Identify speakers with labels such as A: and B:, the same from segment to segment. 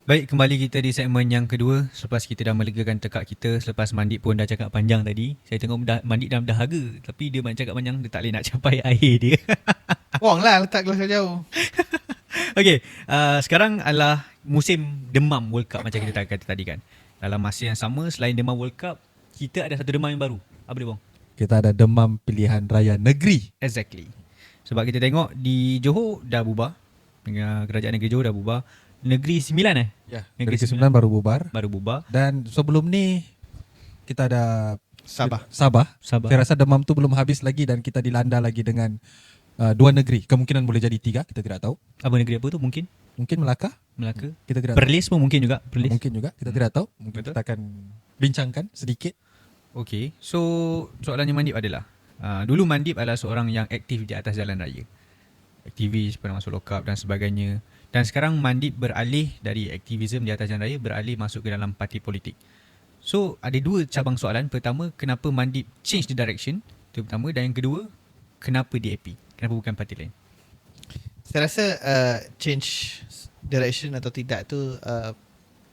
A: Baik, kembali kita di segmen yang kedua. Selepas kita dah melegakan tekak kita, selepas Mandip pun dah cakap panjang tadi. Saya tengok Mandip dah dahaga, tapi dia banyak cakap panjang, dia tak boleh nak capai akhir dia.
B: Buang lah letak gelas jauh.
A: Okay, sekarang adalah musim demam World Cup macam kita kata tadi kan. Dalam masa yang sama, selain demam World Cup, kita ada satu demam yang baru. Apa dia bang?
C: Kita ada demam pilihan raya negeri.
A: Exactly. Sebab kita tengok di Johor dah bubar. Kerajaan negeri Johor dah bubar. Negeri Sembilan
C: Ya,
A: Negeri
C: Negeri Sembilan baru bubar.
A: baru bubar.
C: Dan sebelum ni kita ada
B: Sabah.
C: Sabah.
A: Sabah.
C: Saya rasa demam tu belum habis lagi dan kita dilanda lagi dengan dua negeri. Kemungkinan boleh jadi tiga, kita tidak tahu.
A: Apa negeri apa tu mungkin?
C: Mungkin Melaka,
A: Melaka.
C: kita tidak tahu.
A: Perlis pun mungkin juga. Perlis.
C: Mungkin juga, kita tidak tahu. Mungkin
A: Betul.
C: kita akan bincangkan sedikit.
A: Okay, so soalannya Mandip adalah dulu Mandip adalah seorang yang aktif di atas jalan raya. Aktivis, pernah masuk lock up dan sebagainya. Dan sekarang Mandip beralih dari aktivism di atas jalan raya, beralih masuk ke dalam parti politik. So ada dua cabang soalan. Pertama, kenapa Mandip change the direction? Itu pertama. Dan yang kedua, kenapa DAP? Kenapa bukan parti lain?
B: Saya rasa change direction atau tidak tu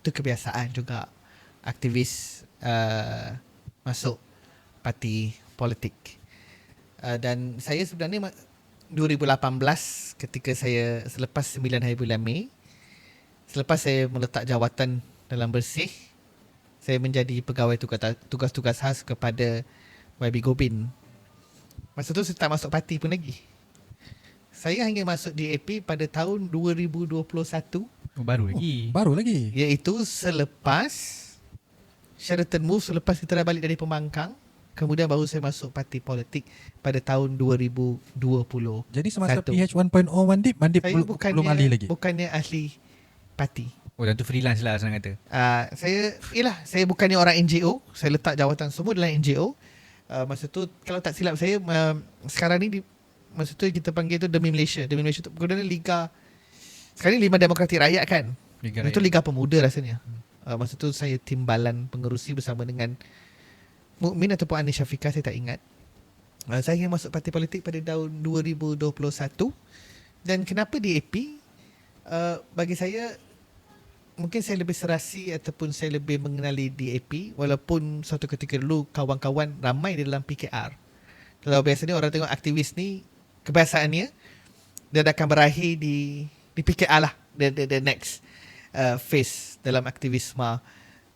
B: kebiasaan juga aktivis masuk parti politik. Dan saya sebenarnya 2018 ketika saya selepas 9 hari bulan Mei, selepas saya meletak jawatan dalam Bersih, saya menjadi pegawai tugas-tugas khas kepada YB Gobin. Masa tu saya tak masuk parti pun lagi. Saya hanya masuk DAP pada tahun 2021,
A: Oh, baru lagi.
C: Baru lagi.
B: iaitu selepas Sheraton Move, selepas kita dah balik dari pembangkang. Kemudian baru saya masuk parti politik pada tahun 2020.
C: Jadi semasa
B: Satu.
C: PH 1.0 Mandip
B: Saya
C: belum ahli lagi.
B: bukannya ahli parti.
A: Oh, dan tu freelance lah senang kata.
B: Saya bukannya orang NGO. Saya letak jawatan semua dalam NGO. Masa tu kalau tak silap saya, sekarang ni masa tu kita panggil tu Demi Malaysia. Demi Malaysia tu kemudian Liga, sekarang ni Lima Demokratik Rakyat kan. Itu Liga Pemuda rasanya. Masa tu saya timbalan pengerusi bersama dengan Mukmin ataupun Anis Syafiqah, saya tak ingat. Saya ingin masuk parti politik pada tahun 2021. Dan kenapa DAP? Bagi saya, mungkin saya lebih serasi ataupun saya lebih mengenali DAP, walaupun suatu ketika dulu kawan-kawan ramai di dalam PKR. Kalau biasanya orang tengok aktivis ni, kebiasaannya dia akan berakhir di PKR lah, the next phase dalam aktivisme.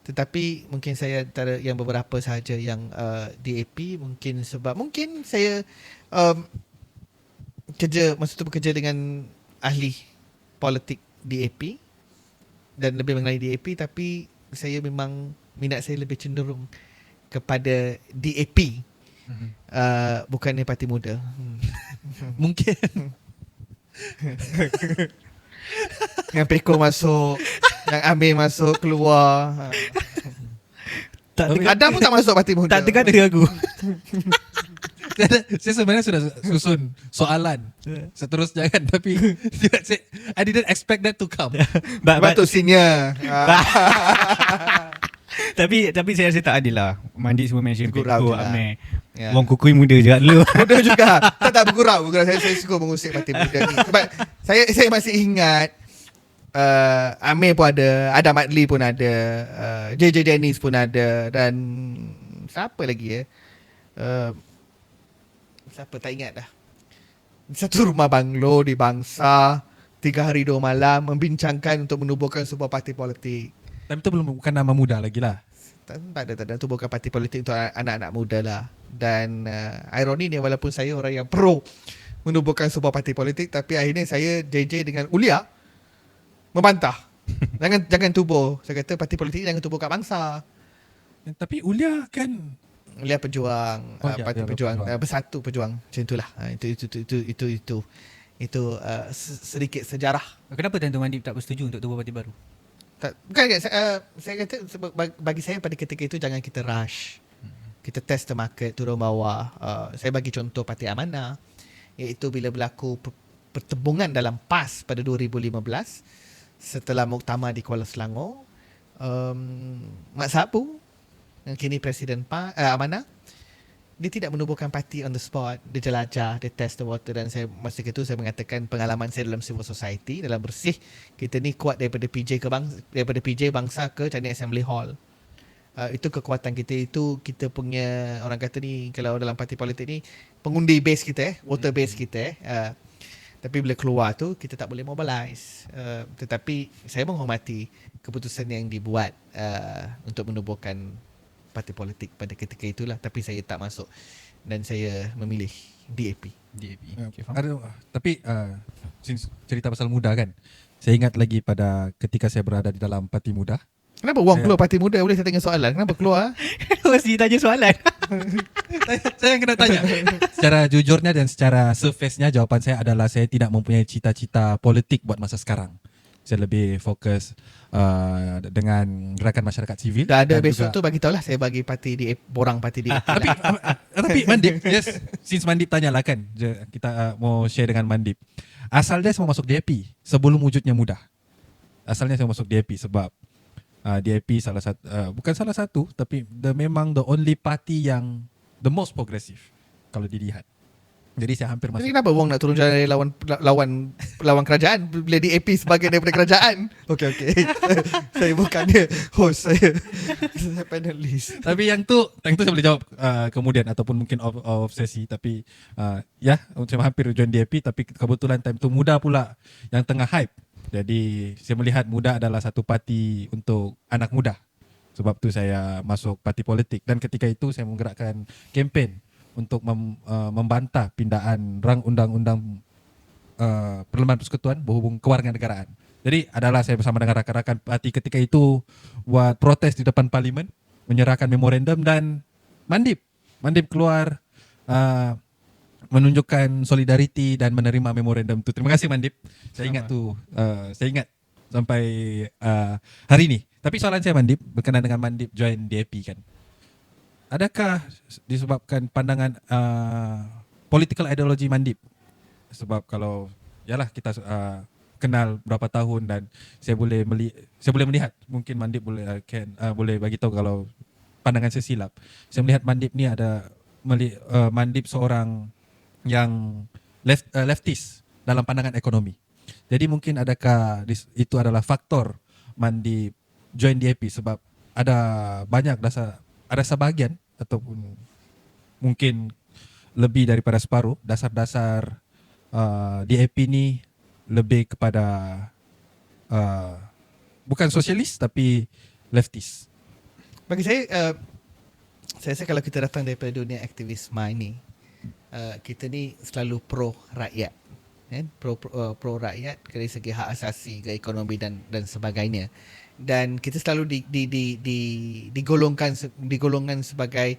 B: Tetapi mungkin saya antara yang beberapa sahaja yang DAP, mungkin sebab mungkin saya masa tu bekerja dengan ahli politik DAP dan lebih mengenali DAP, tapi saya memang minat saya lebih cenderung kepada DAP, bukannya parti muda.
C: Mungkin
B: Yang Peko masuk, yang Amir masuk keluar.
A: Tak
B: Adam pun tak masuk parti muda.
A: tak terkata aku.
C: saya sebenarnya sudah susun soalan seterusnya kan, tapi I didn't expect that to come.
B: Sebab tu senior.
A: Tapi saya rasa tak adil lah. Mandip semua mention
B: Gurau
A: Peko,
B: je lah.
A: Amir.
B: Ya.
A: Wong Kukui muda juga dulu.
B: Muda juga. Tak bergurau. Saya suka mengusik parti muda ni. Sebab saya masih ingat Amir pun ada, Adam Adli pun ada, JJ Dennis pun ada, dan siapa lagi ya? Siapa tak ingat dah. Satu rumah banglo di Bangsa, 3 hari 2 malam membincangkan untuk menubuhkan sebuah parti politik.
C: Tapi itu bukan nama muda lagi lah.
B: Tak ada. Itu bukan parti politik untuk anak-anak muda lah. Dan ironi ni, walaupun saya orang yang pro menubuhkan sebuah parti politik, tapi akhirnya saya JJ dengan Ulia membantah. Jangan tubuh. Saya kata parti politik jangan tubuh kat bangsa.
C: Tapi Ulia kan
B: Ulia pejuang,
C: Oh, ya,
B: parti
C: dia
B: pejuang,
C: berpejuang.
B: bersatu pejuang. Macam itulah. Itu sedikit sejarah.
A: Kenapa Tuan Mandip tak bersetuju untuk tubuh parti baru?
B: Bukan, saya kata sebab bagi saya pada ketika itu jangan kita rush. Kita test the market, turun bawah. Saya bagi contoh Parti Amanah, iaitu bila berlaku pertembungan dalam PAS pada 2015 setelah muktamar di Kuala Selangor, Mak Sabu yang kini Presiden Amanah dia tidak menubuhkan parti on the spot. Dia jelajah, dia test the water. Dan saya masa itu saya mengatakan pengalaman saya dalam civil society, dalam bersih, kita ni kuat daripada daripada PJ bangsa ke Changi Assembly Hall. Itu kekuatan kita. Itu kita punya, orang kata ni, kalau dalam parti politik ni, pengundi base kita, voter base kita. Tapi bila keluar tu, kita tak boleh mobilize. Tetapi saya menghormati keputusan yang dibuat untuk menubuhkan parti politik pada ketika itulah. Tapi saya tak masuk dan saya memilih DAP.
A: Okay, faham.
C: Tapi since cerita pasal muda kan, saya ingat lagi pada ketika saya berada di dalam parti muda.
B: Kenapa Wang keluar parti muda? Boleh saya tanya soalan? Kenapa keluar?
A: Mesti tanya soalan.
C: Saya yang kena tanya. Secara jujurnya dan secara surface-nya, jawapan saya adalah saya tidak mempunyai cita-cita politik buat masa sekarang. Saya lebih fokus dengan gerakan masyarakat sivil.
B: Dah ada
C: dan
B: besok
C: juga,
B: tu bagi tahulah saya bagi parti DAP, borang parti DAP.
C: tapi Mandip, yes, since Mandip tanyalah kan, kita mau share dengan Mandip. Asalnya saya mau masuk DAP sebelum wujudnya mudah. Asalnya saya masuk DAP sebab DAP salah satu, bukan salah satu, tapi memang the only party yang the most progressive kalau dilihat. Jadi saya hampir
B: Jadi
C: masuk.
B: kenapa Wong nak turun jalan dari lawan kerajaan bila DAP sebagai daripada kerajaan? Okey. Saya bukannya host, saya panelist.
C: Tapi yang tu saya boleh jawab kemudian ataupun mungkin obsesi. Tapi ya, saya hampir join DAP, tapi kebetulan time tu muda pula yang tengah hype. Jadi saya melihat muda adalah satu parti untuk anak muda. Sebab tu saya masuk parti politik. Dan ketika itu saya menggerakkan kempen untuk membantah pindaan rang undang-undang Parlimen Persekutuan berhubung kewarganegaraan. Jadi adalah saya bersama dengan rakan-rakan parti ketika itu buat protes di depan parlimen, menyerahkan memorandum dan Mandip keluar menunjukkan solidariti dan menerima memorandum tu. Terima kasih Mandip. Saya ingat tu, saya ingat sampai hari ini. Tapi soalan saya Mandip berkenaan dengan Mandip join DAP kan. Adakah disebabkan pandangan political ideology Mandip? Sebab kalau yalah kita kenal berapa tahun dan saya boleh melihat mungkin Mandip boleh bagi tahu kalau pandangan saya silap. Saya melihat Mandip ni ada Mandip seorang yang leftist dalam pandangan ekonomi. Jadi mungkin adakah itu adalah faktor Mandip join DAP sebab ada sebahagian ataupun mungkin lebih daripada separuh dasar-dasar DAP ni lebih kepada bukan sosialis tapi leftist.
B: Bagi saya rasa kalau kita datang daripada dunia aktivisme ini, kita ni selalu pro rakyat, kan? Pro rakyat dari segi hak asasi, ke ekonomi dan sebagainya. Dan kita selalu digolongkan sebagai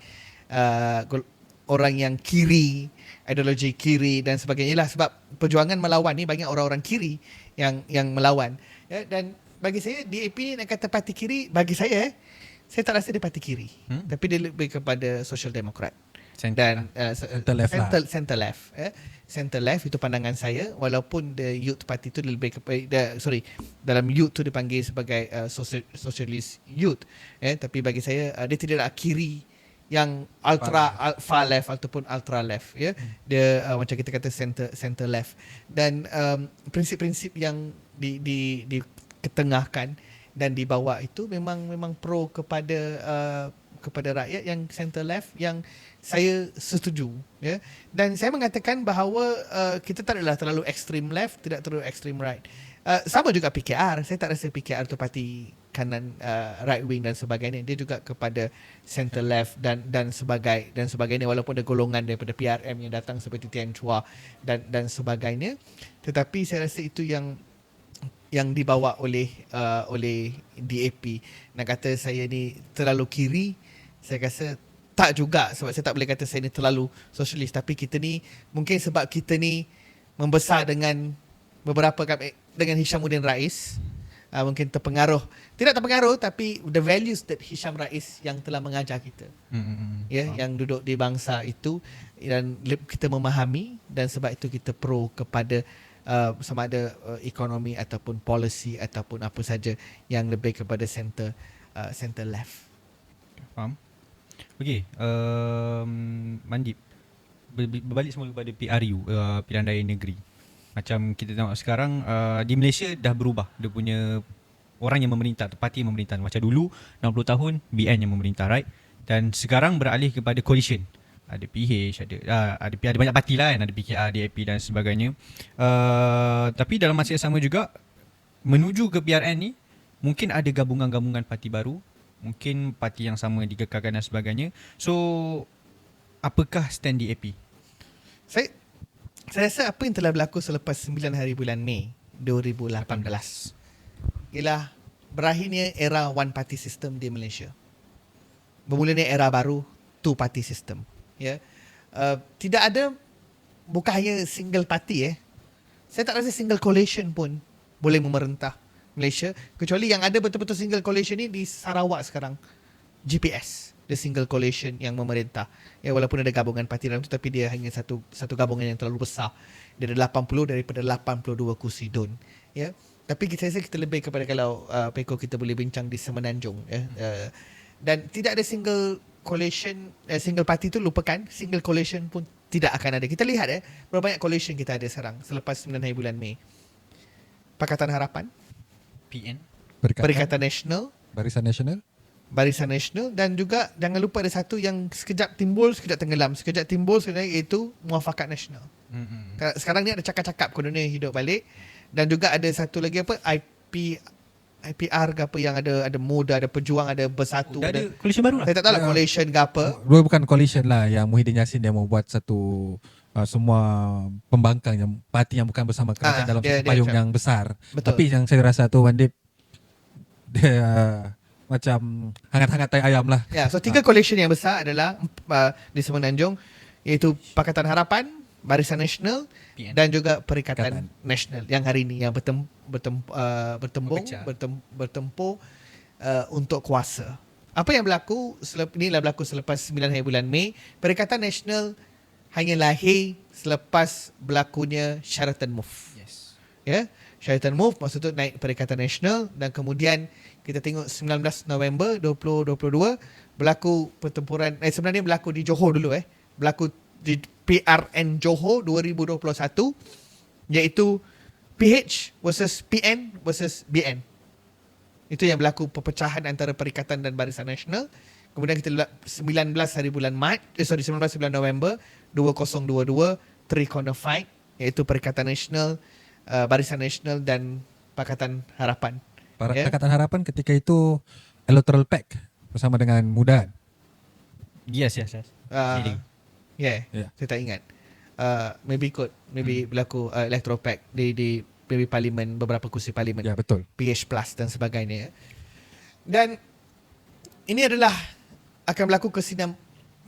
B: orang yang kiri, ideologi kiri dan sebagainya lah. Sebab perjuangan melawan ni banyak orang-orang kiri yang melawan. Ya, dan bagi saya DAP ni nak kata parti kiri, bagi saya tak rasa dia parti kiri. Tapi dia lebih kepada social demokrat. Dan center left. Center left itu pandangan saya, walaupun the youth party tu lebih kepada dalam youth tu dipanggil sebagai socialist youth, tapi bagi saya dia tidak kiri yang far left ataupun ultra left, dia macam kita kata center left. Dan prinsip-prinsip yang diketengahkan dan dibawa itu memang pro kepada rakyat, yang center left, yang saya setuju, ya. Dan saya mengatakan bahawa kita tak adalah terlalu extreme left, tidak terlalu extreme right. Sama juga PKR. Saya tak rasa PKR tu parti kanan, right wing dan sebagainya. Dia juga kepada center left dan sebagainya, walaupun ada golongan daripada PRM yang datang seperti Tian Chua dan sebagainya. Tetapi saya rasa itu yang dibawa oleh DAP. Nak kata saya ni terlalu kiri, saya rasa tak juga, sebab saya tak boleh kata saya ni terlalu sosialis. Tapi kita ni mungkin sebab kita ni membesar dengan dengan Hishamuddin Rais, mungkin tidak terpengaruh, tapi the values that Hisham Rais yang telah mengajar kita, yang duduk di bangsa itu, dan kita memahami, dan sebab itu kita pro kepada sama ada ekonomi ataupun policy ataupun apa saja yang lebih kepada center left.
A: Faham? Okey, Mandip, berbalik semula kepada PRU, Pilihan Raya Negeri. Macam kita tengok sekarang, di Malaysia dah berubah dia punya orang yang memerintah atau parti yang memerintah. Macam dulu 60 tahun BN yang memerintah, right? Dan sekarang beralih kepada coalition. Ada PH, ada banyak parti lah kan, ada PKR, DAP dan sebagainya. Tapi dalam masa yang sama juga, menuju ke PRN ni mungkin ada gabungan-gabungan parti baru, mungkin parti yang sama dikekalkan dan sebagainya. So apakah stand DAP?
B: Saya rasa apa yang telah berlaku selepas 9 hari bulan Mei 2018 ialah berakhirnya era one party system di Malaysia. Bermulanya era baru two party system. Ya, tidak ada, bukan hanya single party. Saya tak rasa single coalition pun boleh memerintah Malaysia, kecuali yang ada betul-betul single coalition ni di Sarawak sekarang. GPS, the single coalition yang memerintah. Ya, walaupun ada gabungan parti dalam tu, tapi dia hanya satu gabungan yang terlalu besar. Dia ada 80 daripada 82 kursi DUN. Ya, tapi saya rasa kita lebih kepada kalau Peko kita boleh bincang di Semenanjung. Dan tidak ada single coalition, single party tu lupakan, single coalition pun tidak akan ada. Kita lihat berapa banyak coalition kita ada sekarang selepas 9 hari bulan Mei. Pakatan Harapan,
A: PN,
B: Perikatan Nasional,
C: Barisan Nasional.
B: Barisan Nasional, dan juga jangan lupa ada satu yang sekejap timbul, sekejap tenggelam, sekejap timbul, sekejap naik, iaitu Muafakat Nasional. Sekarang ni ada cakap-cakap kononnya hidup balik. Dan juga ada satu lagi apa, IPR ke apa, yang ada muda, ada pejuang, ada bersatu.
A: Dah ada coalition baru lah.
B: Saya tak tahu lah coalition ke apa.
C: Dua bukan coalition lah, yang Muhyiddin Yassin dia mau buat satu semua pembangkang yang parti yang bukan bersama kerajaan dalam satu payung yang besar.
B: Betul.
C: Tapi yang saya rasa tu Mandip dia macam hangat-hangat tai ayam lah.
B: Ya, so 3 coalition yang besar adalah di Semenanjung, iaitu Pakatan Harapan, Barisan Nasional
A: PN,
B: dan juga Perikatan Nasional yang hari ini yang bertempur untuk kuasa. Apa yang berlaku inilah berlaku selepas 9 hari bulan Mei. Perikatan Nasional hanya lahir selepas berlakunya Sheraton Move.
A: Yes.
B: Ya, Sheraton Move maksud tu naik Perikatan Nasional, dan kemudian kita tengok 19 November 2022 berlaku pertempuran, sebenarnya berlaku di Johor dulu berlaku di PRN Johor 2021, iaitu PH versus PN versus BN. Itu yang berlaku perpecahan antara Perikatan dan Barisan Nasional. Kemudian kita 19 hari bulan 19 bulan November 2022 three corner fight, iaitu Perikatan Nasional, Barisan Nasional dan Pakatan Harapan.
C: Pakatan Harapan ketika itu Electoral Pact bersama dengan Muda.
A: Yes.
B: Yeah. Saya tak ingat. Maybe berlaku Electoral Pact di maybe parlimen, beberapa kursi parlimen.
C: Ya, betul.
B: PH Plus dan sebagainya. Dan ini adalah akan berlaku kesinam,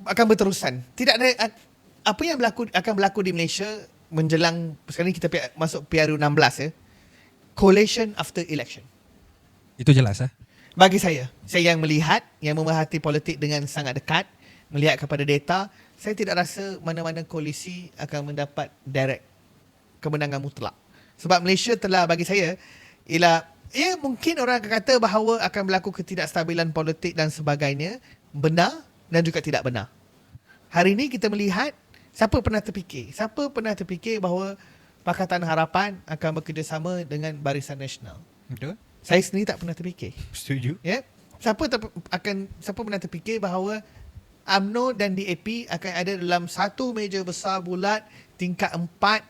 B: akan berterusan. Tidak ada apa yang akan berlaku di Malaysia menjelang sekarang ni kita masuk PRU 16 coalition after election.
C: Itu jelas
B: Bagi saya yang melihat, yang memerhati politik dengan sangat dekat, melihat kepada data, saya tidak rasa mana-mana koalisi akan mendapat direct kemenangan mutlak. Sebab Malaysia telah, bagi saya, ialah, mungkin orang akan kata bahawa akan berlaku ketidakstabilan politik dan sebagainya, benar dan juga tidak benar. Hari ini kita melihat, siapa pernah terfikir bahawa Pakatan Harapan akan bekerjasama dengan Barisan Nasional?
A: Betul.
B: Saya sendiri tak pernah terfikir.
A: Setuju.
B: Ya. Siapa pernah terfikir bahawa UMNO dan DAP akan ada dalam satu meja besar bulat tingkat 4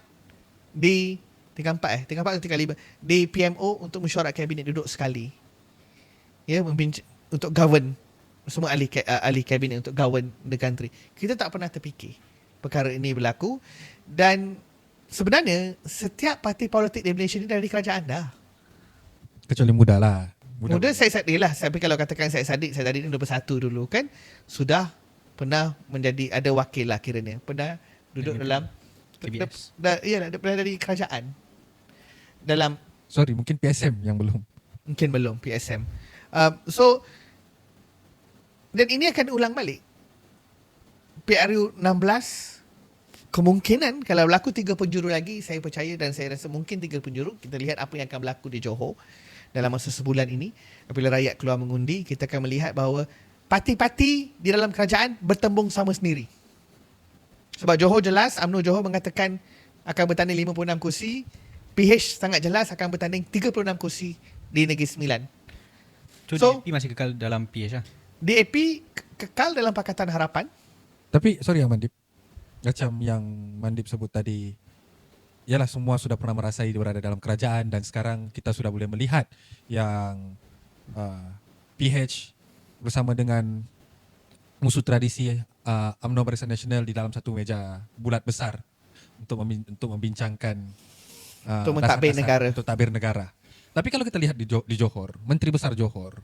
B: di tingkat 4 atau tingkat 5 di PMO untuk mesyuarat kabinet duduk sekali. Ya, untuk govern semua ahli kabinet untuk govern the country. Kita tak pernah terfikir perkara ini berlaku, dan sebenarnya setiap parti politik di Malaysia ni dari kerajaan dah.
C: Kecuali Muda lah.
B: Muda Syed Saddiq lah. Tapi kalau katakan Syed Saddiq ni bersatu dulu kan, sudah pernah menjadi, ada wakil lah kiranya. Pernah duduk dalam
A: KBS.
B: Pernah dari kerajaan. Dalam,
C: Sorry, mungkin PSM yang belum.
B: mungkin belum PSM. So, dan ini akan ulang balik. PRU 16 kemungkinan kalau berlaku 3 penjuru lagi, saya percaya dan saya rasa mungkin 3 penjuru. Kita lihat apa yang akan berlaku di Johor dalam masa sebulan ini. Apabila rakyat keluar mengundi, kita akan melihat bahawa parti-parti di dalam kerajaan bertembung sama sendiri. Sebab Johor jelas, UMNO Johor mengatakan akan bertanding 56 kursi. PH sangat jelas akan bertanding 36 kursi di Negeri Sembilan. So,
A: DAP masih kekal dalam PH lah.
B: DAP kekal dalam Pakatan Harapan.
C: Tapi sorry Mandip, macam yang Mandip sebut tadi, ialah semua sudah pernah merasai berada dalam kerajaan dan sekarang kita sudah boleh melihat yang PH bersama dengan musuh tradisi UMNO Barisan Nasional di dalam satu meja bulat besar untuk membincangkan
B: Untuk mentadbir
C: dasar-dasar
B: negara.
C: Untuk tadbir negara. Tapi kalau kita lihat di Johor, Menteri Besar Johor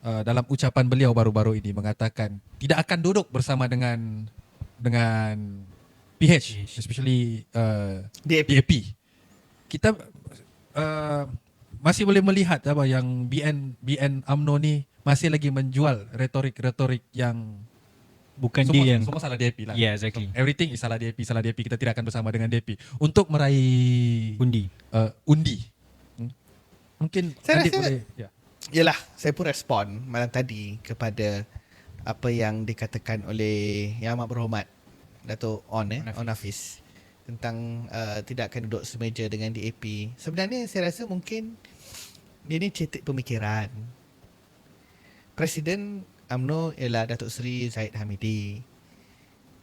C: dalam ucapan beliau baru-baru ini mengatakan tidak akan duduk bersama dengan PH, especially DAP. Kita masih boleh melihat apa yang BN UMNO ni masih lagi menjual retorik-retorik yang
A: Bukan
C: semua,
A: dia yang
C: semua salah DAP lah.
A: Yeah, exactly.
C: Everything is salah DAP, kita tidak akan bersama dengan DAP untuk meraih
A: undi.
C: undi. Mungkin
B: Saya
C: Nadib
B: rasa-
C: boleh ya.
B: Yalah, saya pun respon malam tadi kepada apa yang dikatakan oleh Yang Amat Berhormat Dato' On Hafiz tentang tidak akan duduk semeja dengan DAP. Sebenarnya saya rasa mungkin dia ni cetek pemikiran. Presiden UMNO ialah Datuk Seri Zahid Hamidi.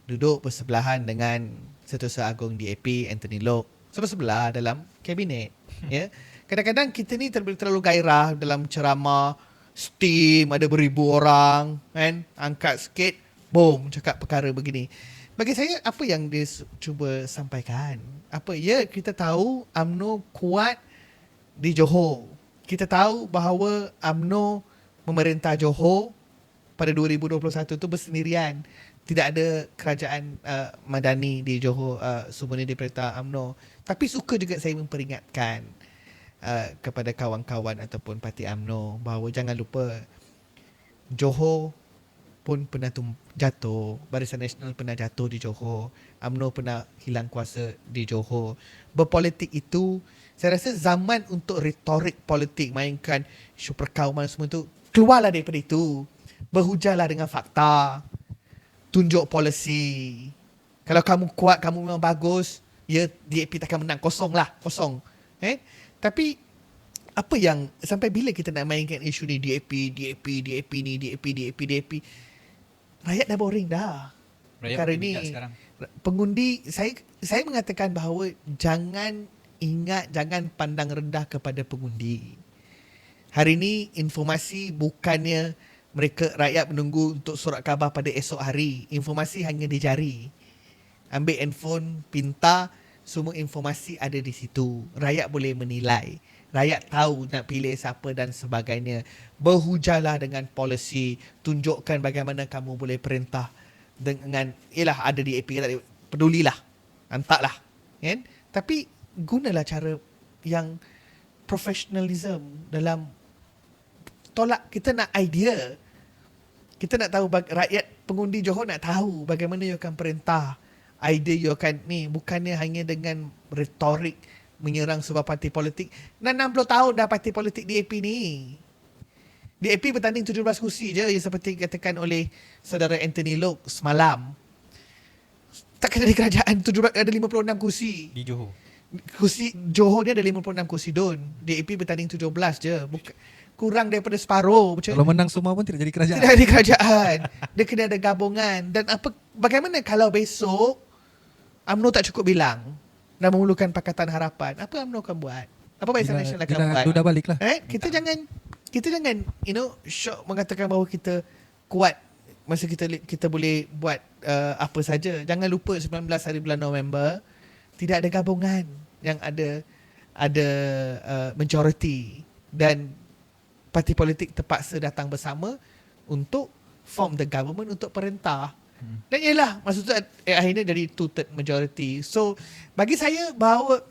B: Duduk bersebelahan dengan Setiausaha Agung DAP Anthony Loke. Sebelah dalam kabinet. Ya. Kadang-kadang kita ni terlalu gairah dalam ceramah, steam, ada beribu orang, kan? Angkat sikit, boom, cakap perkara begini. Bagi saya, apa yang dia cuba sampaikan? Kita tahu UMNO kuat di Johor. Kita tahu bahawa UMNO memerintah Johor pada 2021 tu bersendirian. Tidak ada kerajaan madani di Johor, semuanya diperintah UMNO. Tapi suka juga saya memperingatkan kepada kawan-kawan ataupun parti UMNO bahawa jangan lupa Johor pun pernah jatuh, Barisan Nasional pernah jatuh di Johor, UMNO pernah hilang kuasa di Johor. Berpolitik itu, saya rasa zaman untuk retorik politik, mainkan isu perkauman semua itu, keluarlah daripada itu. Berhujahlah dengan fakta, tunjuk polisi. Kalau kamu kuat, kamu memang bagus, ya DAP takkan menang, kosong. Tapi apa yang sampai bila kita nak mainkan isu ni DAP ni DAP. Rakyat dah boring dah. Perkara ni pengundi, saya mengatakan bahawa jangan pandang rendah kepada pengundi. Hari ni informasi bukannya rakyat menunggu untuk surat khabar pada esok hari. Informasi hanya di jari. Ambil handphone, pinta, semua informasi ada di situ. Rakyat boleh menilai. Rakyat tahu nak pilih siapa dan sebagainya. Berhujahlah dengan polisi. Tunjukkan bagaimana kamu boleh perintah dengan, ada di AP, pedulilah. Hantarlah. Kan? Tapi gunalah cara yang professionalism dalam tolak. Kita nak idea. Kita nak tahu, rakyat pengundi Johor nak tahu bagaimana you akan perintah. Idea you akan ni, bukannya hanya dengan retorik menyerang sebuah parti politik. Dah 60 tahun dah parti politik DAP ni. DAP bertanding 17 kursi je, yang seperti katakan oleh saudara Anthony Loke semalam. Tak kena di kerajaan 17, ada 56 kursi.
A: Di Johor.
B: Kursi Johor dia ada 56 kursi don. DAP bertanding 17 je. Kurang daripada separuh.
C: Kalau menang semua pun tidak jadi kerajaan.
B: Tidak ada kerajaan. Dia kena ada gabungan. Dan bagaimana kalau besok UMNO tak cukup bilang dan memerlukan Pakatan Harapan, apa UMNO akan buat? Apa Barisan Nasional akan buat?
C: Dah balik lah.
B: Kita jangan shock mengatakan bahawa kita kuat masa kita boleh buat apa saja. Jangan lupa 19 hari bulan November tidak ada gabungan yang ada majority, dan parti politik terpaksa datang bersama untuk form the government, untuk perintah. Dan ialah maksudnya akhirnya dari 2/3 majority. So bagi saya bahawa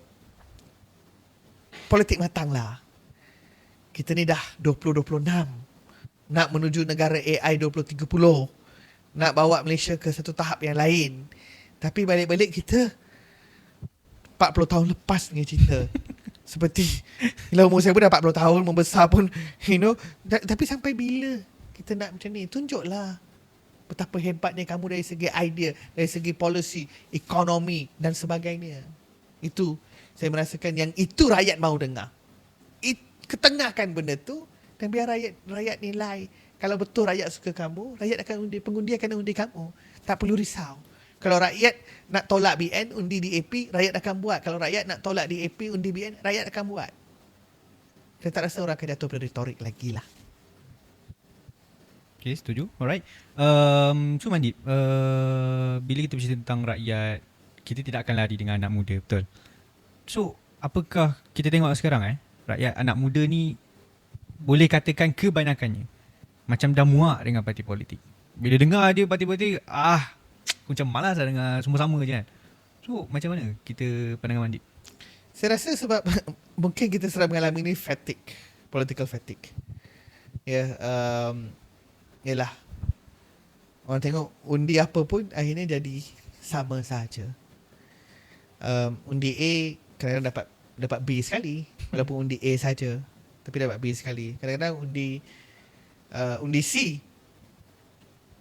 B: politik matang lah. Kita ni dah 2026 nak menuju negara AI 2030, nak bawa Malaysia ke satu tahap yang lain. Tapi balik-balik kita 40 tahun lepas punya cerita. Seperti umur saya pun dah 40 tahun, membesar pun, tapi sampai bila kita nak macam ni. Tunjuklah betapa hebatnya kamu dari segi idea, dari segi policy, ekonomi dan sebagainya. Itu saya merasakan yang itu rakyat mahu dengar. Ketengahkan benda tu dan biar rakyat nilai. Kalau betul rakyat suka kamu, rakyat akan undi, pengundi akan undi kamu. Tak perlu risau. Kalau rakyat nak tolak BN, undi DAP, rakyat akan buat. Kalau rakyat nak tolak DAP, undi BN, rakyat akan buat. Saya tak rasa orang akan jatuh pada retorik lagi lah.
A: Okay, setuju. Alright. So Mandip, bila kita bercerita tentang rakyat, kita tidak akan lari dengan anak muda, betul? So, apakah kita tengok sekarang rakyat anak muda ni boleh katakan kebanyakannya macam dah muak dengan parti politik. Bila dengar dia parti politik, macam malas lah dengar semua sama je kan. So, macam mana kita pandangan Mandip?
B: Saya rasa sebab mungkin kita sedang mengalami ni fatigue, political fatigue. Yalah. Orang tengok undi apa pun akhirnya jadi sama saja. Undi A kadang-kadang dapat B sekali walaupun undi A saja, tapi dapat B sekali. Kadang-kadang undi C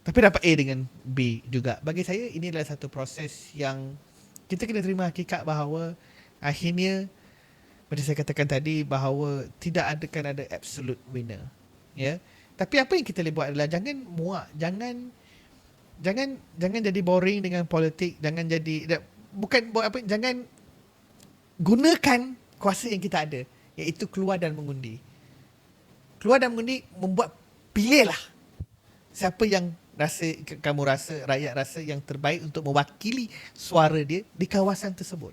B: tapi dapat A dengan B juga. Bagi saya ini adalah satu proses yang kita kena terima hakikat bahawa akhirnya macam saya katakan tadi bahawa tidak ada absolute winner. Ya. Tapi apa yang kita boleh buat adalah jangan muak, jangan jadi boring dengan politik, jangan gunakan kuasa yang kita ada, iaitu keluar dan mengundi. Keluar dan mengundi membuat pilihlah siapa yang rakyat rasa yang terbaik untuk mewakili suara dia di kawasan tersebut.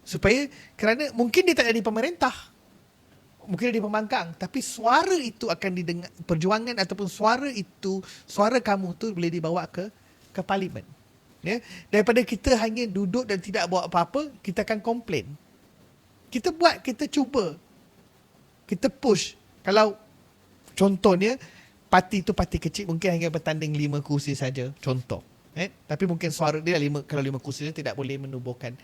B: Supaya kerana mungkin dia tak jadi pemerintah, mungkin dia di pembangkang, tapi suara itu akan didengar, perjuangan ataupun suara kamu tu boleh dibawa ke parlimen. Ya, daripada kita hanya duduk dan tidak buat apa-apa, kita akan komplain. Kita buat, kita cuba, kita push. Kalau contohnya parti tu parti kecil, mungkin hanya bertanding 5 kursi saja, contoh. Tapi mungkin suara dia 5, kalau 5 kursi dia tidak boleh menubuhkan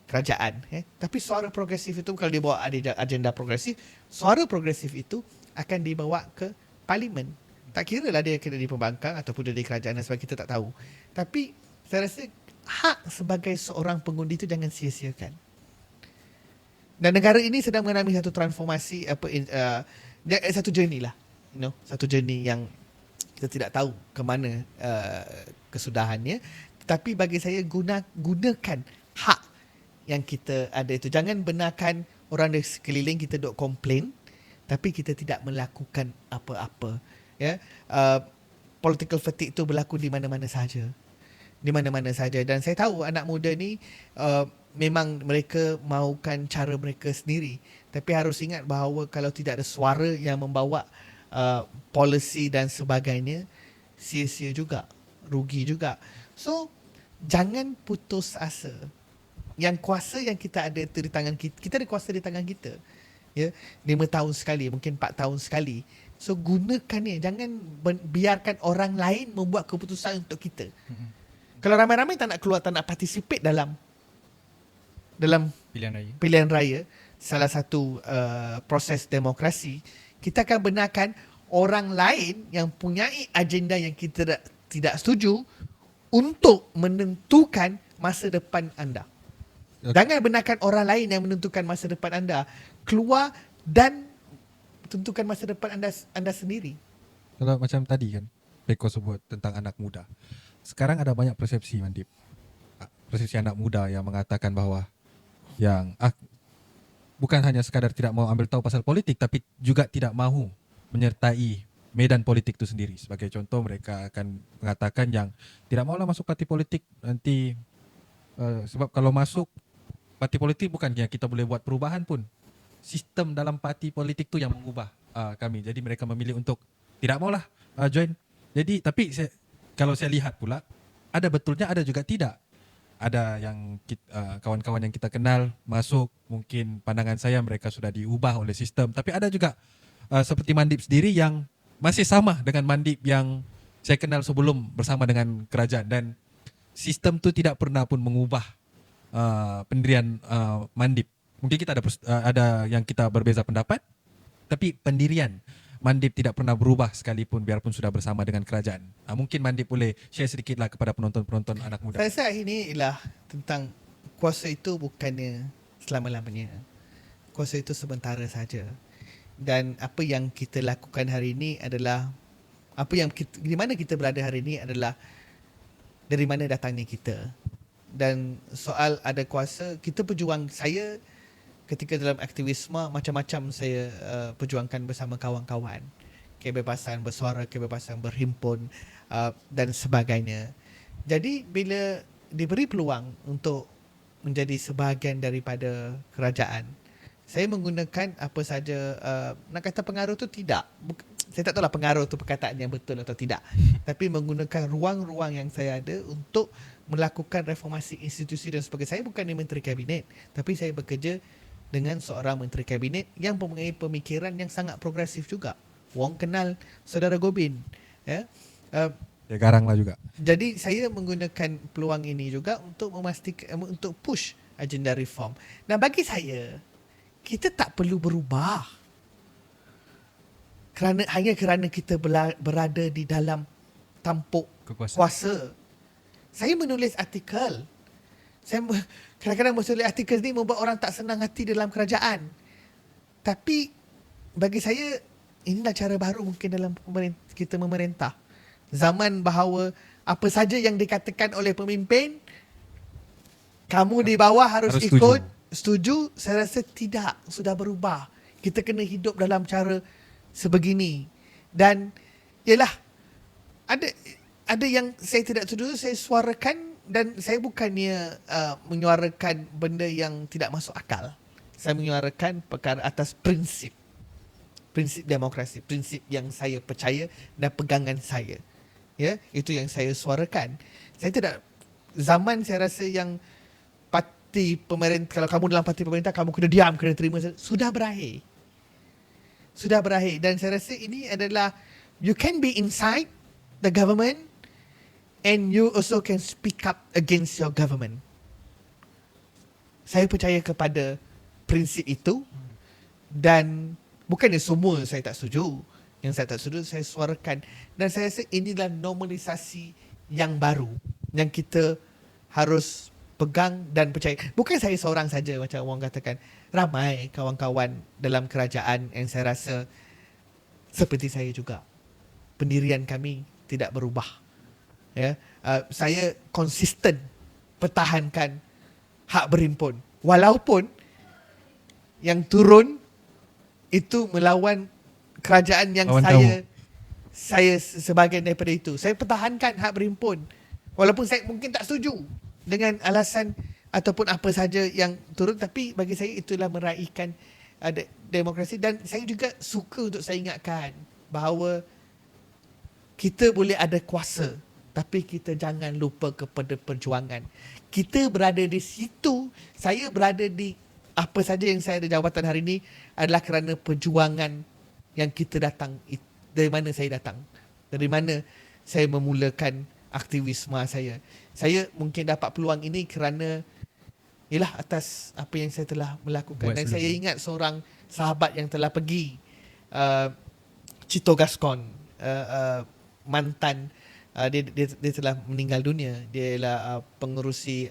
B: kerajaan. Tapi suara progresif itu, kalau dia bawa agenda progresif, suara progresif itu akan dibawa ke parlimen. Tak kira lah dia kena di pembangkang ataupun dia di kerajaan dan sebagainya, kita tak tahu. Tapi saya rasa hak sebagai seorang pengundi itu jangan sia-siakan. Dan negara ini sedang mengalami satu transformasi, satu journey lah. Satu journey yang kita tidak tahu ke mana kesudahannya. Tapi bagi saya gunakan hak yang kita ada itu. Jangan benarkan orang di sekeliling kita duk komplain tapi kita tidak melakukan apa-apa. Ya, political fatigue itu berlaku di mana-mana saja. Di mana-mana saja. Dan saya tahu anak muda ni memang mereka mahukan cara mereka sendiri. Tapi harus ingat bahawa kalau tidak ada suara yang membawa policy dan sebagainya, sia-sia juga, rugi juga. So, jangan putus asa. Yang kuasa yang kita ada itu di tangan kita ada kuasa di tangan kita. Ya, 5 tahun sekali, mungkin 4 tahun sekali. So, gunakannya. Jangan biarkan orang lain membuat keputusan untuk kita. Kalau ramai-ramai tak nak keluar, tak nak participate dalam pilihan raya, salah satu proses demokrasi, kita akan benarkan orang lain yang punyai agenda yang kita tidak setuju untuk menentukan masa depan anda. Jangan benarkan orang lain yang menentukan masa depan anda. Keluar dan tentukan masa depan anda sendiri.
C: Kalau macam tadi kan, Peko sebut tentang anak muda. Sekarang ada banyak persepsi, Mandip. Persepsi anak muda yang mengatakan bahawa yang bukan hanya sekadar tidak mahu ambil tahu pasal politik, tapi juga tidak mahu menyertai medan politik itu sendiri. Sebagai contoh, mereka akan mengatakan yang tidak mahulah masuk parti politik nanti, sebab kalau masuk parti politik bukan yang kita boleh buat perubahan pun. Sistem dalam parti politik tu yang mengubah kami. Jadi mereka memilih untuk tidak maulah join. Jadi tapi kalau saya lihat pula, ada betulnya, ada juga tidak. Ada yang kawan-kawan yang kita kenal masuk, mungkin pandangan saya mereka sudah diubah oleh sistem. Tapi ada juga seperti Mandip sendiri yang masih sama dengan Mandip yang saya kenal sebelum bersama dengan kerajaan. Dan sistem tu tidak pernah pun mengubah pendirian Mandip. Mungkin kita ada yang kita berbeza pendapat, tapi pendirian Mandip tidak pernah berubah sekalipun biarpun sudah bersama dengan kerajaan? Mungkin Mandip boleh share sedikitlah kepada penonton-penonton anak muda.
B: Saya rasa hari ni ialah tentang kuasa itu bukannya selama-lamanya. Kuasa itu sementara saja. Dan apa yang kita lakukan hari ini adalah di mana kita berada hari ini adalah dari mana datangnya kita. Dan soal ada kuasa, kita berjuang, saya ketika dalam aktivisme macam-macam saya perjuangkan bersama kawan-kawan. Kebebasan bersuara, kebebasan berhimpun dan sebagainya. Jadi bila diberi peluang untuk menjadi sebahagian daripada kerajaan, saya menggunakan apa saja, nak kata pengaruh tu tidak. Saya tak tahulah pengaruh tu perkataan yang betul atau tidak. Tapi menggunakan ruang-ruang yang saya ada untuk melakukan reformasi institusi dan sebagainya. Saya bukan menteri kabinet, tapi saya bekerja dengan seorang menteri kabinet yang mempunyai pemikiran yang sangat progresif juga. Wong kenal saudara Gobin. Ya.
C: Ya garang lah juga.
B: Jadi saya menggunakan peluang ini juga untuk memastikan, untuk push agenda reform. Dan bagi saya, kita tak perlu berubah hanya kerana kita berada di dalam tampuk
A: Kekuasaan.
B: kuasa. Saya menulis artikel. Kadang-kadang menulis artikel ni membuat orang tak senang hati dalam kerajaan. Tapi bagi saya, inilah cara baru mungkin dalam kita memerintah. Zaman bahawa apa saja yang dikatakan oleh pemimpin, kamu di bawah harus ikut, setuju. Saya rasa tidak, sudah berubah. Kita kena hidup dalam cara sebegini. Dan yalah, ada yang saya tidak setuju, saya suarakan. Dan saya bukannya menyuarakan benda yang tidak masuk akal. Saya menyuarakan perkara atas prinsip demokrasi, prinsip yang saya percaya dan pegangan saya. Ya, itu yang saya suarakan. Saya tidak, zaman saya rasa yang parti pemerintah, kalau kamu dalam parti pemerintah kamu kena diam, kena terima, sudah berakhir. Sudah berakhir. Dan saya rasa ini adalah, you can be inside the government and you also can speak up against your government. Saya percaya kepada prinsip itu. Dan bukannya semua saya tak setuju. Yang saya tak setuju, saya suarakan. Dan saya rasa inilah normalisasi yang baru yang kita harus pegang dan percaya. Bukan saya seorang saja, macam orang katakan. Ramai kawan-kawan dalam kerajaan yang saya rasa seperti saya juga. Pendirian kami tidak berubah. Ya, saya konsisten pertahankan hak berhimpun. Walaupun yang turun itu melawan kerajaan yang saya sebahagian daripada itu. Saya pertahankan hak berhimpun. Walaupun saya mungkin tak setuju dengan alasan ataupun apa saja yang turun, tapi bagi saya itulah meraihkan demokrasi. Dan saya juga suka untuk saya ingatkan bahawa kita boleh ada kuasa, tapi kita jangan lupa kepada perjuangan. Kita berada di situ, saya berada di apa saja yang saya ada jawatan hari ini adalah kerana perjuangan yang kita datang. Dari mana saya datang? Dari mana saya memulakan aktivisme saya? Saya mungkin dapat peluang ini kerana ialah atas apa yang saya telah melakukan. Dan saya ingat seorang sahabat yang telah pergi, Cito Gascon, mantan, dia telah meninggal dunia. Dia ialah pengerusi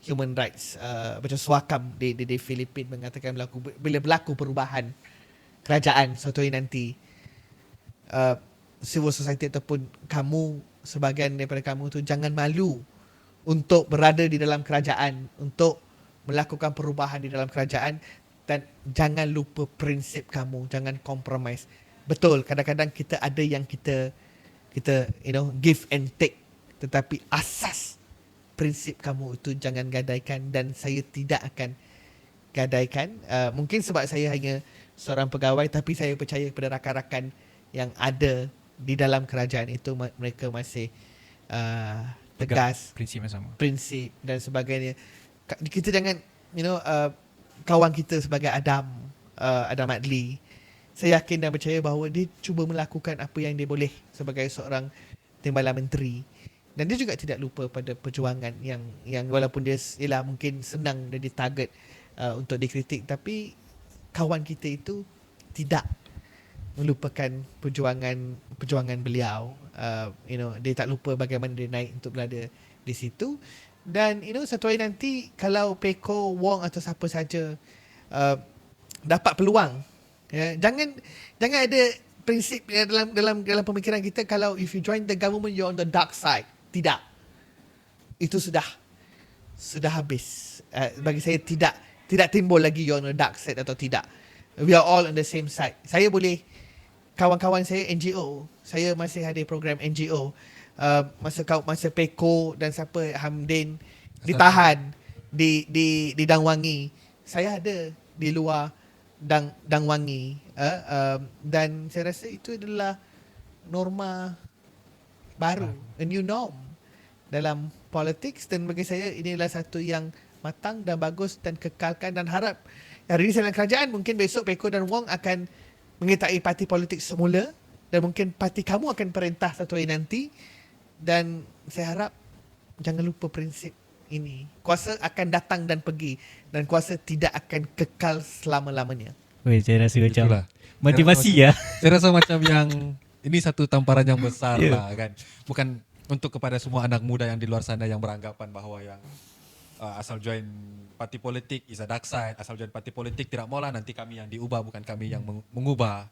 B: human rights, macam Suakam di Filipina, mengatakan bila berlaku perubahan kerajaan suatu hari nanti, civil society ataupun kamu, sebahagian daripada kamu tu, jangan malu untuk berada di dalam kerajaan, untuk melakukan perubahan di dalam kerajaan, dan jangan lupa prinsip kamu, jangan compromise. Betul, kadang-kadang kita ada yang kita give and take, tetapi asas prinsip kamu itu jangan gadaikan, dan saya tidak akan gadaikan. Mungkin sebab saya hanya seorang pegawai, tapi saya percaya kepada rakan-rakan yang ada di dalam kerajaan itu, mereka masih tegas,
A: prinsip yang sama,
B: prinsip dan sebagainya. Kita jangan kawan kita sebagai Adam Adli, saya yakin dan percaya bahawa dia cuba melakukan apa yang dia boleh sebagai seorang timbalan menteri, dan dia juga tidak lupa pada perjuangan yang walaupun dia ialah mungkin senang jadi target untuk dikritik, tapi kawan kita itu tidak. melupakan perjuangan beliau. Dia tak lupa bagaimana dia naik untuk berada di situ. Dan satu hari nanti kalau Peko, Wong atau siapa saja dapat peluang, jangan ada prinsip dalam pemikiran kita kalau if you join the government you're on the dark side. Tidak. Itu sudah habis. Bagi saya tidak timbul lagi you're on the dark side atau tidak. We are all on the same side. Saya boleh, kawan-kawan saya NGO, saya masih ada program NGO, masa Peko dan siapa Hamdin ditahan di Dangwangi, saya ada di luar Dangwangi, dan saya rasa itu adalah norma baru, a new norm dalam politics, dan bagi saya ini adalah satu yang matang dan bagus dan kekalkan, dan harap hari ini saya dalam kerajaan, mungkin besok Peko dan Wong akan menyertai parti politik semula, dan mungkin parti kamu akan perintah satu hari nanti, dan saya harap jangan lupa prinsip ini. Kuasa akan datang dan pergi, dan kuasa tidak akan kekal selama-lamanya.
A: Weh, saya rasa macam
C: Itulah.
A: motivasi ya.
C: Saya rasa macam yang ini satu tamparan yang besar
A: Ya.
C: lah kan. Bukan untuk kepada semua anak muda yang di luar sana yang beranggapan bahawa yang asal join parti politik is a dark side, asal join parti politik tidak maulah nanti kami yang diubah, bukan kami yang mengubah.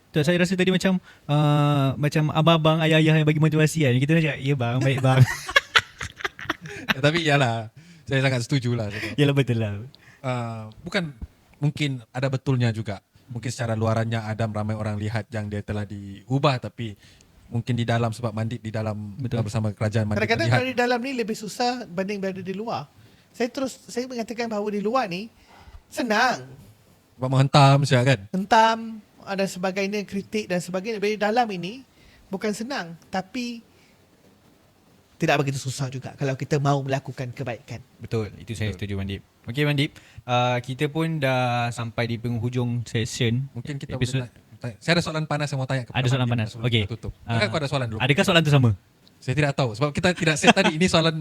A: Tu, saya rasa tadi macam abang-abang, ayah-ayah yang bagi motivasi kan. Kita macam, ya bang, baik bang.
C: Tapi yalah, saya sangat setuju lah.
A: Yalah, betul lah.
C: Bukan, mungkin ada betulnya juga. Mungkin secara luarannya ada ramai orang lihat yang dia telah diubah, tapi mungkin di dalam, sebab Mandip di dalam bersama kerajaan Mandip
B: Kadang-kadang
C: melihat
B: berada di dalam ni lebih susah banding berada di luar. Saya mengatakan bahawa di luar ni senang,
C: sebab menghentam siap kan.
B: hentam dan sebagainya, kritik dan sebagainya. Di dalam ini bukan senang, tapi tidak begitu susah juga kalau kita mahu melakukan kebaikan.
A: Betul, itu saya setuju Mandip. Okey Mandip, kita pun dah sampai di penghujung session.
C: Mungkin kita
A: episod.
C: boleh tanya. Saya ada soalan panas yang mau tanya kepada
A: Ada soalan
C: Mandip
A: panas.
C: sebelum
A: Okey.
C: kita tutup. Adakah kau ada soalan dulu?
A: Adakah soalan tu sama?
C: Saya tidak tahu sebab kita tidak set tadi. Ini soalan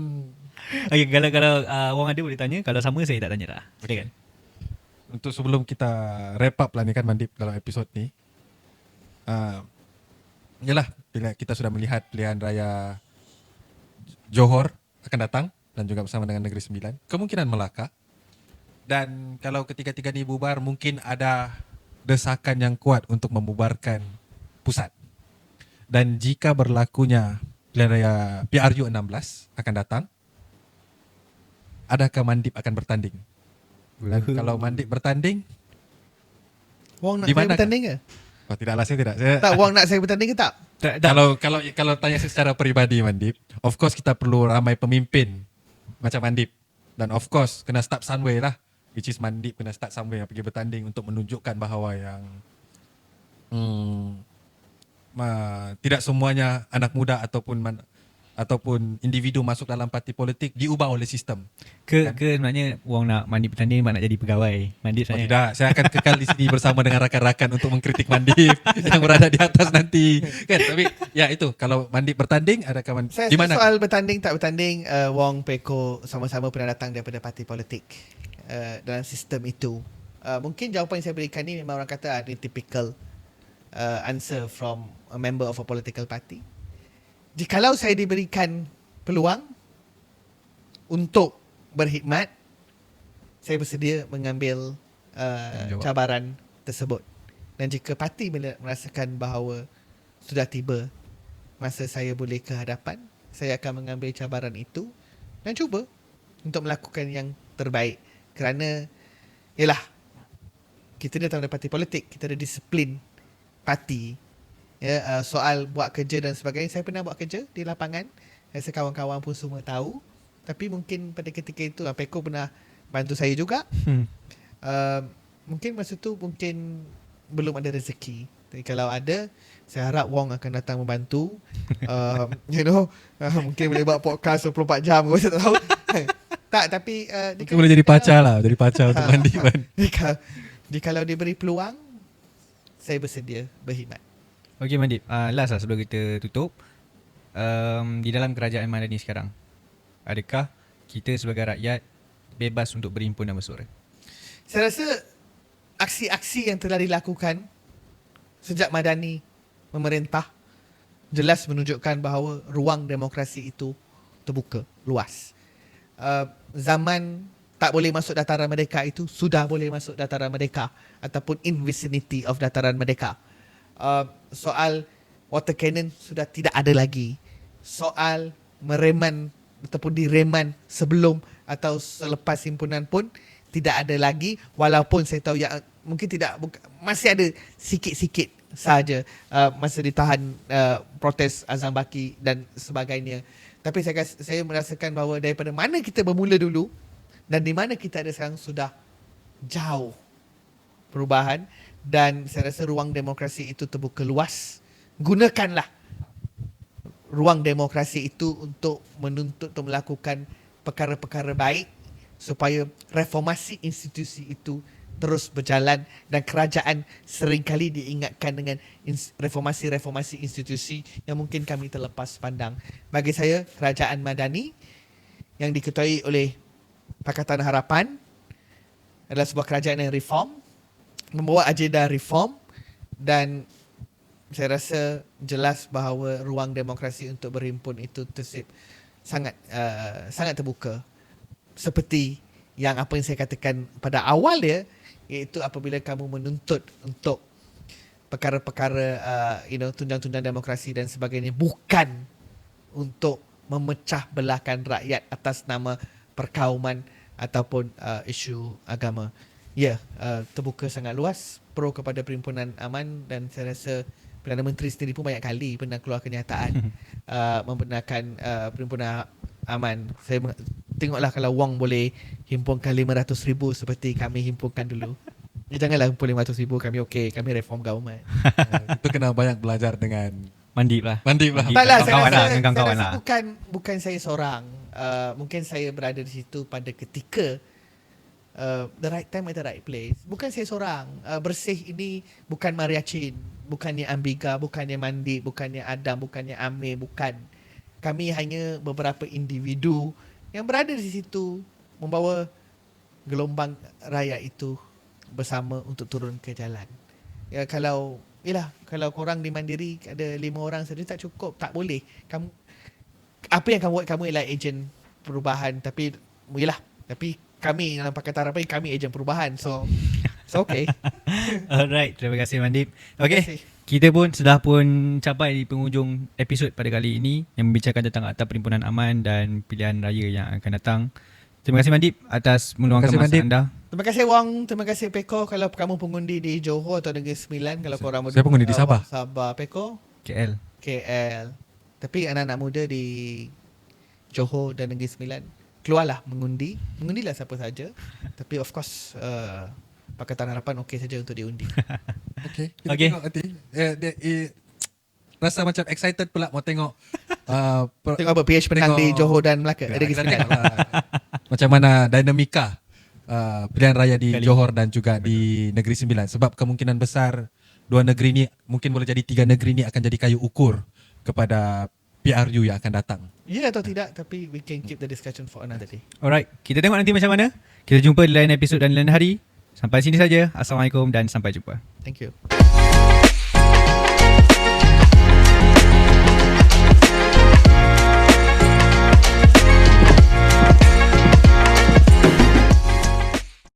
A: Okey, kalau orang ada boleh tanya, kalau sama saya tak tanya dah. Silakan.
C: untuk sebelum kita wrap up lah ni kan Mandip dalam episod ni. Yalah, bila kita sudah melihat pilihan raya Johor akan datang dan juga bersama dengan Negeri Sembilan, kemungkinan Melaka. Dan kalau ketiga-tiga ni bubar, mungkin ada desakan yang kuat untuk membubarkan pusat. Dan jika berlakunya pilihan raya PRU 16 akan datang, adakah Mandip akan bertanding? Dan kalau Mandip bertanding,
B: Wong nak
C: Di
B: saya
C: mana
B: bertanding ke?
C: oh tidaklah saya tidak. Saya,
B: Tak, Wong nak saya bertanding ke tak?
C: Kalau tanya secara peribadi Mandip, of course kita perlu ramai pemimpin macam Mandip. Dan of course kena start somewhere lah. Which is Mandip kena start somewhere pergi bertanding untuk menunjukkan bahawa yang tidak semuanya anak muda ataupun individu masuk dalam parti politik diubah oleh sistem.
A: Ke sebenarnya Wong nak Mandip bertanding, nak jadi pegawai. Mandip
C: Oh,
A: saya.
C: tidak, saya akan kekal di sini bersama dengan rakan-rakan untuk mengkritik Mandip yang berada di atas nanti. Kan, tapi ya itu, kalau Mandip bertanding, adakah Mandip
B: Saya
C: di mana?
B: soal bertanding tak bertanding, Wong, Peko sama-sama pernah datang daripada parti politik dalam sistem itu. Mungkin jawapan yang saya berikan ni memang orang kata ada typical answer from a member of a political party. Jikalau saya diberikan peluang untuk berkhidmat, saya bersedia mengambil
C: Tanggungjawab.
B: cabaran tersebut. Dan jika parti merasakan bahawa sudah tiba masa saya boleh ke hadapan, saya akan mengambil cabaran itu dan cuba untuk melakukan yang terbaik. Kerana yalah, kita datang dari parti politik, kita ada disiplin parti. Ya, soal buat kerja dan sebagainya, saya pernah buat kerja di lapangan. Rasa kawan-kawan pun semua tahu. Tapi mungkin pada ketika itu Peko pernah bantu saya juga. Mungkin masa tu mungkin belum ada rezeki. Tapi kalau ada, saya harap Wong akan datang membantu. Mungkin boleh buat podcast 24 jam. Saya tak tahu. Tak, tapi
C: Mungkin boleh jadi pacar lah, jadi pacar untuk Mandip kan.
B: Jikalau diberi peluang, saya bersedia berkhidmat.
A: Okey Mandip, last lah sebelum kita tutup. Di dalam kerajaan Madani sekarang, adakah kita sebagai rakyat bebas untuk berhimpun dan bersuara?
B: Saya rasa aksi-aksi yang telah dilakukan sejak Madani memerintah, jelas menunjukkan bahawa ruang demokrasi itu terbuka, luas. Zaman tak boleh masuk dataran merdeka itu sudah boleh masuk dataran merdeka ataupun in vicinity of dataran merdeka. Soal water cannon sudah tidak ada lagi. Soal mereman ataupun direman sebelum atau selepas himpunan pun tidak ada lagi, walaupun saya tahu yang mungkin masih ada sikit-sikit sahaja masa ditahan protes Azam Baki dan sebagainya. Tapi saya merasakan bahawa daripada mana kita bermula dulu dan di mana kita ada sekarang sudah jauh perubahan, dan saya rasa ruang demokrasi itu terbuka luas. Gunakanlah ruang demokrasi itu untuk menuntut atau melakukan perkara-perkara baik supaya reformasi institusi itu terus berjalan, dan kerajaan seringkali diingatkan dengan reformasi-reformasi institusi yang mungkin kami terlepas pandang. Bagi saya, kerajaan Madani yang diketuai oleh Pakatan Harapan adalah sebuah kerajaan yang reform, membawa agenda reform, dan saya rasa jelas bahawa ruang demokrasi untuk berhimpun itu sangat terbuka. Seperti yang apa yang saya katakan pada awal dia, iaitu apabila kamu menuntut untuk perkara-perkara tunjang-tunjang demokrasi dan sebagainya, bukan untuk memecah belahkan rakyat atas nama perkauman ataupun isu agama. Terbuka sangat luas, pro kepada Perhimpunan Aman, dan saya rasa Perdana Menteri sendiri pun banyak kali pernah keluar kenyataan membenarkan Perhimpunan Aman. Saya tengoklah kalau Wong boleh himpunkan 500,000 seperti kami himpunkan dulu. Janganlah himpun 500,000, kami okey, kami reform government.
C: Itu kena banyak belajar dengan
A: Mandip lah.
B: Taklah, saya
A: kawan-kawan
B: rasa
A: lah.
B: bukan saya seorang. Mungkin saya berada di situ pada ketika the right time at the right place. Bukan saya seorang. Bersih ini bukan Maria Chin, bukannya Ambiga, bukannya Mandi, bukannya Adam, bukannya Amir, bukan. Kami hanya beberapa individu yang berada di situ membawa gelombang rakyat itu bersama untuk turun ke jalan. Kalau korang di Mandiri ada 5 orang saja tak cukup, tak boleh. Apa yang kamu buat, kamu ialah ejen perubahan, tapi kami dalam Pakatan Harapan, kami ejen perubahan. So okay.
A: Alright, terima kasih Mandip. Okay,
B: kasih.
A: kita pun sudah capai di penghujung episod pada kali ini yang membicarakan tentang Akta Perhimpunan Aman dan pilihan raya yang akan datang. Terima kasih Mandip atas meluangkan masa anda.
B: Terima kasih Wang, terima kasih Peko. Kalau kamu pengundi di Johor atau Negeri Sembilan, kalau korang
C: Saya pengundi di Sabah.
B: Sabah, Peko
A: KL.
B: Tapi anak-anak muda di Johor dan Negeri Sembilan, keluarlah mengundilah siapa saja. Tapi of course Pakatan Harapan okey saja untuk diundi.
C: Okay. Kita
A: Okay.
C: tengok nanti. Rasa macam excited pula mau tengok
B: Tengok apa PH menang di Johor dan Melaka, Negeri
C: kita
B: Sembilan.
C: tengok lah macam mana dinamika pilihan raya di Johor dan juga di Negeri Sembilan. Sebab kemungkinan besar dua negeri ni, mungkin boleh jadi 3 negeri ni akan jadi kayu ukur kepada PRU yang akan datang.
B: Ya atau tidak, tapi we can keep the discussion for another day.
A: Alright, kita tengok nanti macam mana. Kita jumpa di lain episod dan lain hari. Sampai sini saja. Assalamualaikum dan sampai jumpa.
B: Thank you.